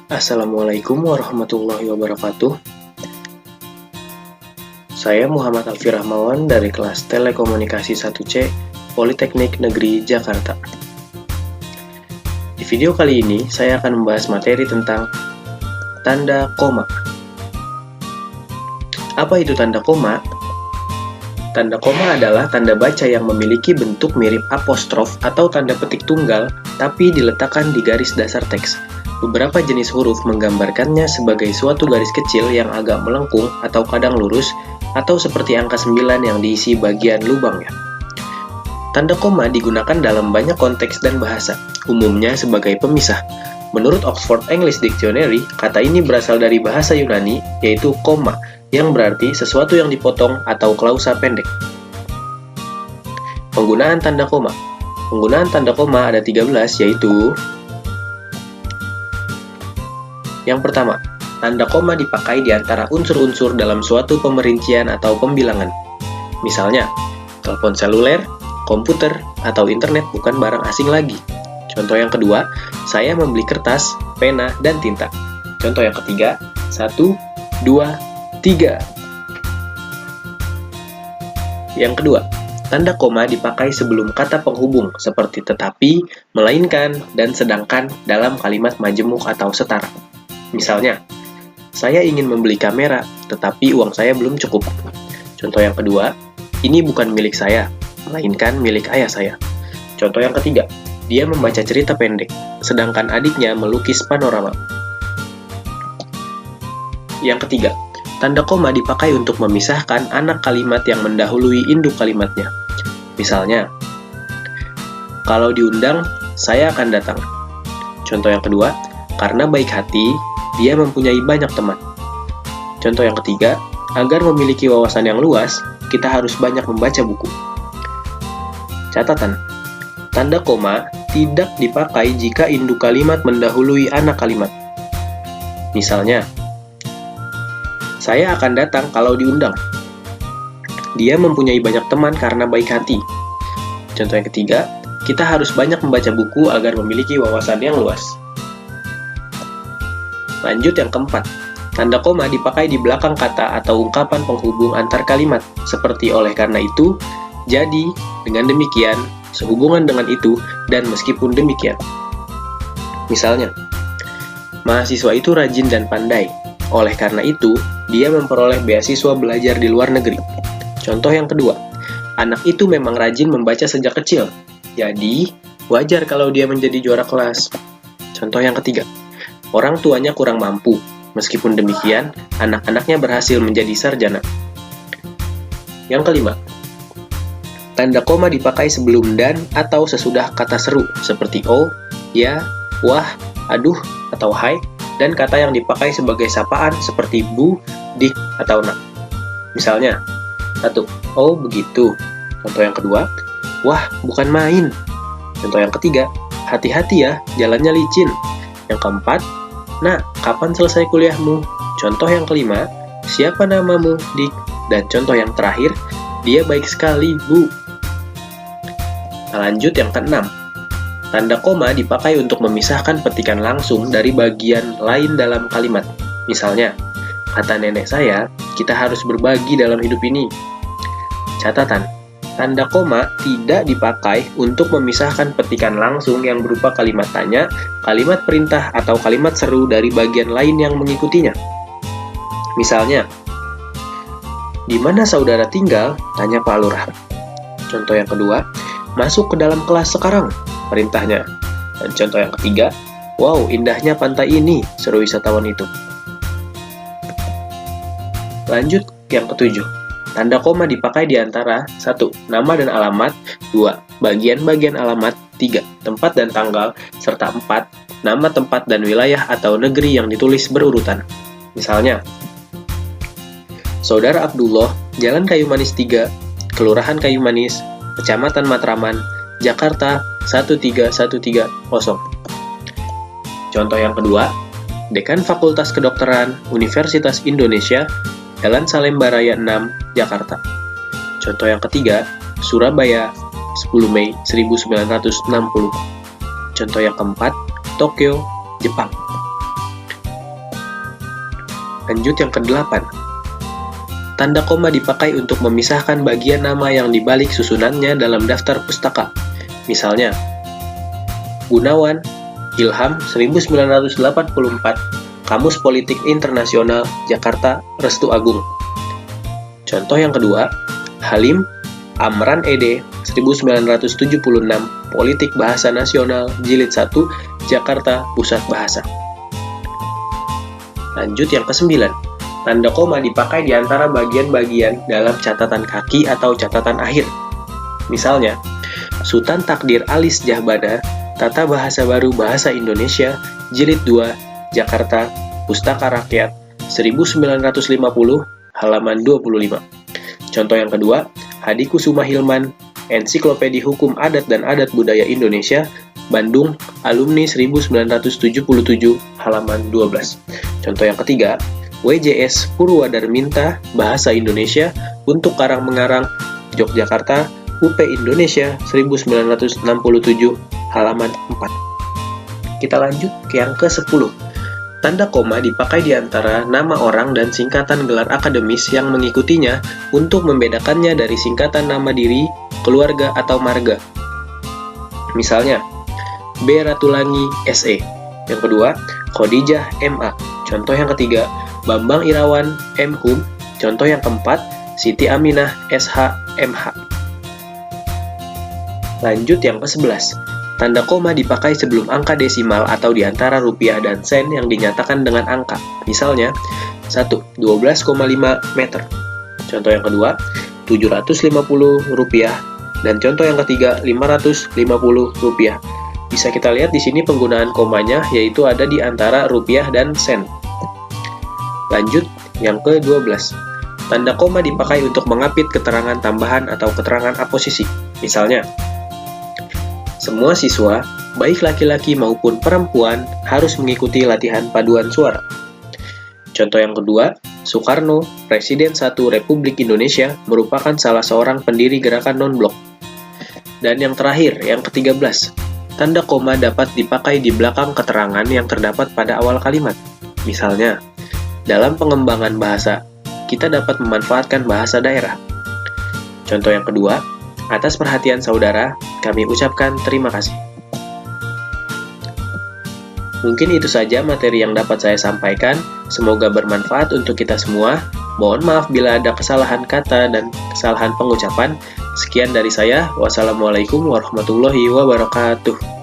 Assalamualaikum warahmatullahi wabarakatuh. Saya Muhammad Alfi Rahmawan dari kelas Telekomunikasi 1C Politeknik Negeri Jakarta. Di video kali ini, saya akan membahas materi tentang tanda koma. Apa itu tanda koma? Tanda koma adalah tanda baca yang memiliki bentuk mirip apostrof atau tanda petik tunggal, tapi diletakkan di garis dasar teks. Beberapa jenis huruf menggambarkannya sebagai suatu garis kecil yang agak melengkung atau kadang lurus, atau seperti angka 9 yang diisi bagian lubangnya. Tanda koma digunakan dalam banyak konteks dan bahasa, umumnya sebagai pemisah. Menurut Oxford English Dictionary, kata ini berasal dari bahasa Yunani, yaitu koma, yang berarti sesuatu yang dipotong atau klausa pendek. Penggunaan tanda koma. Penggunaan tanda koma ada 13, yaitu: yang pertama, tanda koma dipakai di antara unsur-unsur dalam suatu pemerincian atau pembilangan. Misalnya, telepon seluler, komputer, atau internet bukan barang asing lagi. Contoh yang kedua, saya membeli kertas, pena, dan tinta. Contoh yang ketiga, 1, 2, 3. Yang kedua, tanda koma dipakai sebelum kata penghubung seperti tetapi, melainkan, dan sedangkan dalam kalimat majemuk atau setara. Misalnya, saya ingin membeli kamera, tetapi uang saya belum cukup. Contoh yang kedua, ini bukan milik saya, melainkan milik ayah saya. Contoh yang ketiga, dia membaca cerita pendek, sedangkan adiknya melukis panorama. Yang ketiga, tanda koma dipakai untuk memisahkan anak kalimat yang mendahului induk kalimatnya. Misalnya, kalau diundang, saya akan datang. Contoh yang kedua, karena baik hati, dia mempunyai banyak teman. Contoh yang ketiga, agar memiliki wawasan yang luas, kita harus banyak membaca buku. Catatan, tanda koma tidak dipakai jika induk kalimat mendahului anak kalimat. Misalnya, saya akan datang kalau diundang. Dia mempunyai banyak teman karena baik hati. Contoh yang ketiga, kita harus banyak membaca buku agar memiliki wawasan yang luas. Lanjut yang keempat, tanda koma dipakai di belakang kata atau ungkapan penghubung antar kalimat, seperti oleh karena itu, jadi, dengan demikian, sehubungan dengan itu, dan meskipun demikian. Misalnya, mahasiswa itu rajin dan pandai, oleh karena itu, dia memperoleh beasiswa belajar di luar negeri. Contoh yang kedua, anak itu memang rajin membaca sejak kecil, jadi wajar kalau dia menjadi juara kelas. Contoh yang ketiga, orang tuanya kurang mampu, meskipun demikian, anak-anaknya berhasil menjadi sarjana. Yang kelima, tanda koma dipakai sebelum dan atau sesudah kata seru, seperti oh, ya, wah, aduh, atau hai, dan kata yang dipakai sebagai sapaan seperti bu, dik, atau nak. Misalnya, 1. Oh, begitu. Contoh yang kedua, wah, bukan main. Contoh yang ketiga, hati-hati ya, jalannya licin. Yang keempat, nah, kapan selesai kuliahmu? Contoh yang kelima, siapa namamu, dik? Dan contoh yang terakhir, dia baik sekali, bu. Lanjut yang keenam, tanda koma dipakai untuk memisahkan petikan langsung dari bagian lain dalam kalimat. Misalnya, kata nenek saya, kita harus berbagi dalam hidup ini. Catatan, tanda koma tidak dipakai untuk memisahkan petikan langsung yang berupa kalimat tanya, kalimat perintah, atau kalimat seru dari bagian lain yang mengikutinya. Misalnya, di mana saudara tinggal? Tanya Pak Lurah. Contoh yang kedua, masuk ke dalam kelas sekarang, perintahnya. Dan contoh yang ketiga, wow, indahnya pantai ini, seru wisatawan itu. Lanjut yang ketujuh, tanda koma dipakai di antara 1. Nama dan alamat, 2. Bagian-bagian alamat, 3. Tempat dan tanggal, serta 4. Nama tempat dan wilayah atau negeri yang ditulis berurutan. Misalnya, Saudara Abdullah, Jalan Kayu Manis 3, Kelurahan Kayu Manis, Kecamatan Matraman, Jakarta 13130. Contoh yang kedua, Dekan Fakultas Kedokteran Universitas Indonesia, Jalan Salemba Raya 6, Jakarta. Contoh yang ketiga, Surabaya, 10 Mei 1960. Contoh yang keempat, Tokyo, Jepang. Lanjut yang ke-8. Tanda koma dipakai untuk memisahkan bagian nama yang dibalik susunannya dalam daftar pustaka. Misalnya, Gunawan, Ilham 1984, Kamus Politik Internasional, Jakarta, Restu Agung. Contoh yang kedua, Halim, Amran Ede, 1976, Politik Bahasa Nasional, Jilid 1, Jakarta, Pusat Bahasa. Lanjut yang ke-9. Tanda koma dipakai di antara bagian-bagian dalam catatan kaki atau catatan akhir. Misalnya, Sultan Takdir Alis Jahbana, Tata Bahasa Baru Bahasa Indonesia, Jilid 2, Jakarta, Pustaka Rakyat, 1950, halaman 25. Contoh yang kedua, Hadi Kusuma Hilman, Ensiklopedia Hukum Adat dan Adat Budaya Indonesia, Bandung, alumni 1977, halaman 12. Contoh yang ketiga, WJS Purwadarminta, Bahasa Indonesia, untuk Karang-Mengarang, Yogyakarta, UP Indonesia, 1967, halaman 4. Kita lanjut ke yang ke-10. Tanda koma dipakai di antara nama orang dan singkatan gelar akademis yang mengikutinya untuk membedakannya dari singkatan nama diri, keluarga, atau marga. Misalnya, B. Ratulangi, SE. Yang kedua, Khadijah, MA. Contoh yang ketiga, Bambang Irawan, MHum. Contoh yang keempat, Siti Aminah, SH, MH. Lanjut yang ke-11. Tanda koma dipakai sebelum angka desimal atau di antara rupiah dan sen yang dinyatakan dengan angka. Misalnya, 1. 12,5 meter. Contoh yang kedua, 750 rupiah. Dan contoh yang ketiga, 550 rupiah. Bisa kita lihat di sini penggunaan komanya yaitu ada di antara rupiah dan sen. Lanjut yang ke-12. Tanda koma dipakai untuk mengapit keterangan tambahan atau keterangan aposisi. Misalnya, semua siswa, baik laki-laki maupun perempuan, harus mengikuti latihan paduan suara. Contoh yang kedua, Soekarno, Presiden 1 Republik Indonesia, merupakan salah seorang pendiri gerakan non-blok. Dan yang terakhir, yang ke-13. Tanda koma dapat dipakai di belakang keterangan yang terdapat pada awal kalimat. Misalnya, dalam pengembangan bahasa, kita dapat memanfaatkan bahasa daerah. Contoh yang kedua, atas perhatian saudara, kami ucapkan terima kasih. Mungkin itu saja materi yang dapat saya sampaikan. Semoga bermanfaat untuk kita semua. Mohon maaf bila ada kesalahan kata dan kesalahan pengucapan. Sekian dari saya. Wassalamualaikum warahmatullahi wabarakatuh.